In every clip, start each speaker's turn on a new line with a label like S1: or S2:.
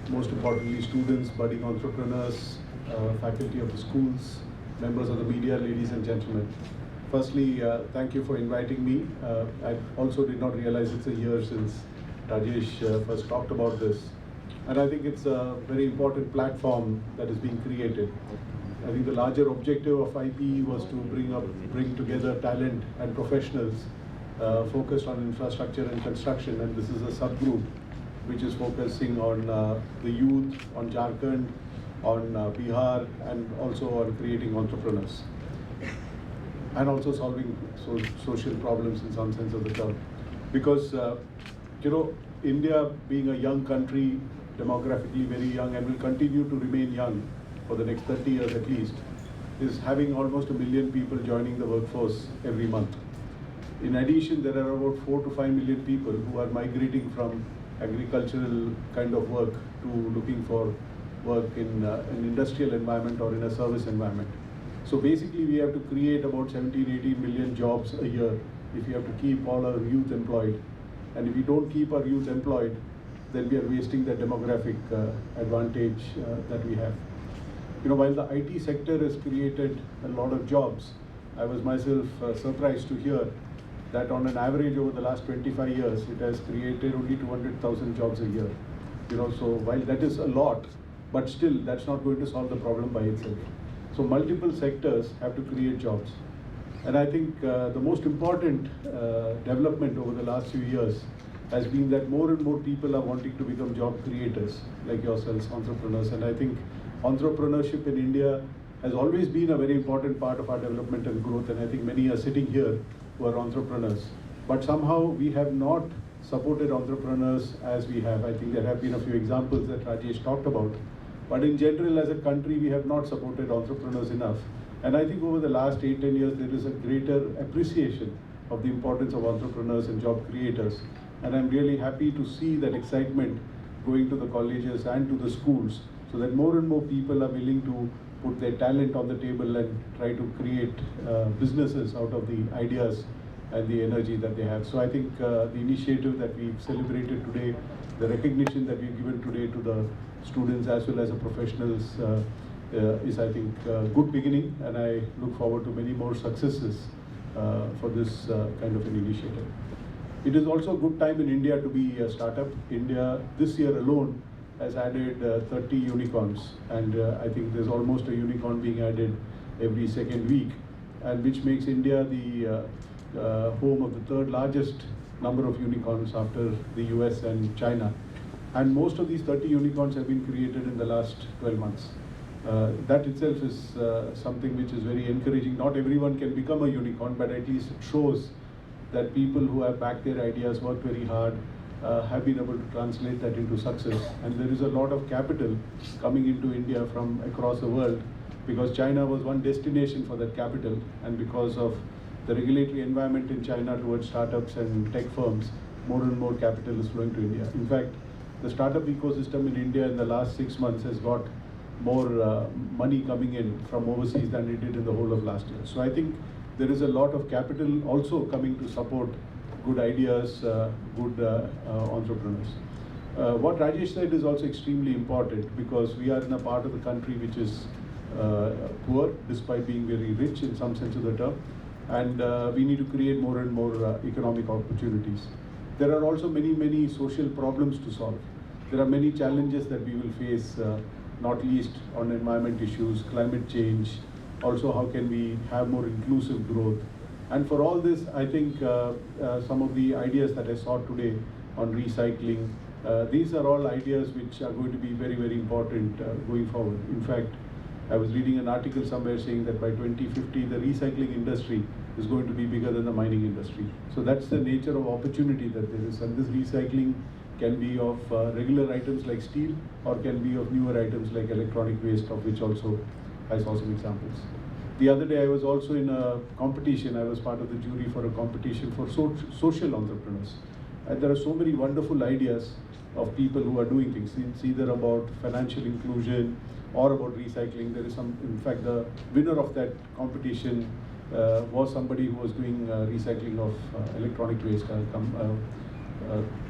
S1: most importantly students, budding entrepreneurs, faculty of the schools, members of the media, ladies and gentlemen. Firstly, thank you for inviting me. I also did not realize it's a year since Rajesh first talked about this. And I think it's a very important platform that is being created. I think the larger objective of IPE was to bring together talent and professionals focused on infrastructure and construction, and this is a subgroup which is focusing on the youth, on Jharkhand, on Bihar, and also on creating entrepreneurs and also solving social problems in some sense of the term. Because India being a young country, demographically very young, and will continue to remain young for the next 30 years at least, is having almost 1 million people joining the workforce every month. In addition, there are about 4 to 5 million people who are migrating from agricultural kind of work to looking for work in an industrial environment or in a service environment. So basically we have to create about 17-18 million jobs a year if we have to keep all our youth employed. And if we don't keep our youth employed, then we are wasting the demographic advantage that we have. While the IT sector has created a lot of jobs, I was myself surprised to hear that on an average over the last 25 years, it has created only 200,000 jobs a year. So while that is a lot, but still that's not going to solve the problem by itself. So multiple sectors have to create jobs. And I think the most important development over the last few years has been that more and more people are wanting to become job creators, like yourselves, entrepreneurs. And I think entrepreneurship in India has always been a very important part of our development and growth. And I think many are sitting here who are entrepreneurs. But somehow we have not supported entrepreneurs as we have. I think there have been a few examples that Rajesh talked about. But in general, as a country, we have not supported entrepreneurs enough. And I think over the last 8-10 years, there is a greater appreciation of the importance of entrepreneurs and job creators. And I'm really happy to see that excitement going to the colleges and to the schools, so that more and more people are willing to put their talent on the table and try to create businesses out of the ideas and the energy that they have. So I think the initiative that we've celebrated today, the recognition that we've given today to the students as well as the professionals is, I think, a good beginning, and I look forward to many more successes for this kind of an initiative. It is also a good time in India to be a startup. India this year alone has added 30 unicorns, and I think there's almost a unicorn being added every second week, and which makes India the home of the third largest number of unicorns after the US and China. And most of these 30 unicorns have been created in the last 12 months. That itself is something which is very encouraging. Not everyone can become a unicorn, but at least it shows that people who have backed their ideas, worked very hard, have been able to translate that into success. And there is a lot of capital coming into India from across the world, because China was one destination for that capital, and because of the regulatory environment in China towards startups and tech firms, more and more capital is flowing to India. In fact, the startup ecosystem in India in the last 6 months has got more money coming in from overseas than it did in the whole of last year. So I think there is a lot of capital also coming to support good ideas, good entrepreneurs. What Rajesh said is also extremely important, because we are in a part of the country which is poor despite being very rich in some sense of the term, and we need to create more and more economic opportunities. There are also many social problems to solve. There are many challenges that we will face, not least on environment issues, climate change. Also, how can we have more inclusive growth? And for all this, I think some of the ideas that I saw today on recycling, these are all ideas which are going to be very important going forward. In fact, I was reading an article somewhere saying that by 2050, the recycling industry is going to be bigger than the mining industry. So that's the nature of opportunity that there is. And this recycling can be of regular items like steel, or can be of newer items like electronic waste, of which also I saw some examples. The other day I was also in a competition. I was part of the jury for a competition for social entrepreneurs. And there are so many wonderful ideas of people who are doing things. It's either about financial inclusion or about recycling. There is some, in fact, the winner of that competition was somebody who was doing recycling of electronic waste.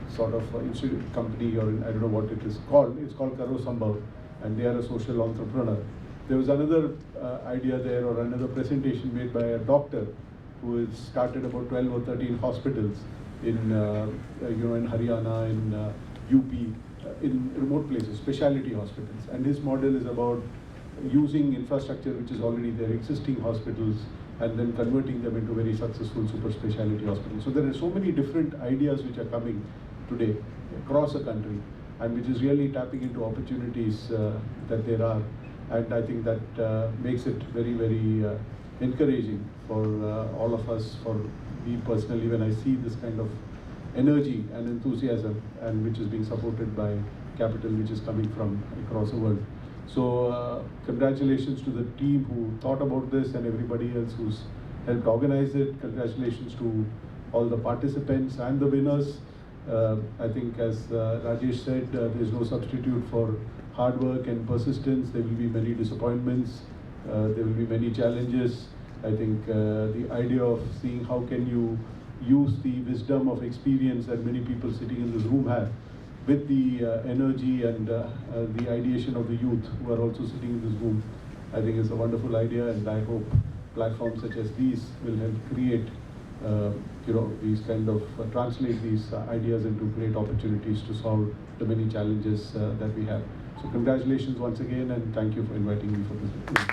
S1: sort of institute company, or I don't know what it is called. It's called Karo Sambhav, and they are a social entrepreneur. There was another idea there, or another presentation made by a doctor who has started about 12 or 13 hospitals in in Haryana, in UP, in remote places, specialty hospitals. And his model is about using infrastructure which is already there, existing hospitals, and then converting them into very successful super specialty hospitals. So there are so many different ideas which are coming today across the country, and which is really tapping into opportunities that there are. And I think that makes it very, very encouraging for all of us, for me personally, when I see this kind of energy and enthusiasm, and which is being supported by capital which is coming from across the world. So congratulations to the team who thought about this, and everybody else who's helped organize it. Congratulations to all the participants and the winners. I think, as Rajesh said, there's no substitute for hard work and persistence. There will be many disappointments, there will be many challenges. I think the idea of seeing how can you use the wisdom of experience that many people sitting in this room have, with the energy and the ideation of the youth who are also sitting in this room, I think it's a wonderful idea, and I hope platforms such as these will help create these kind of translate these ideas into great opportunities to solve the many challenges that we have. So congratulations once again, and thank you for inviting me for this.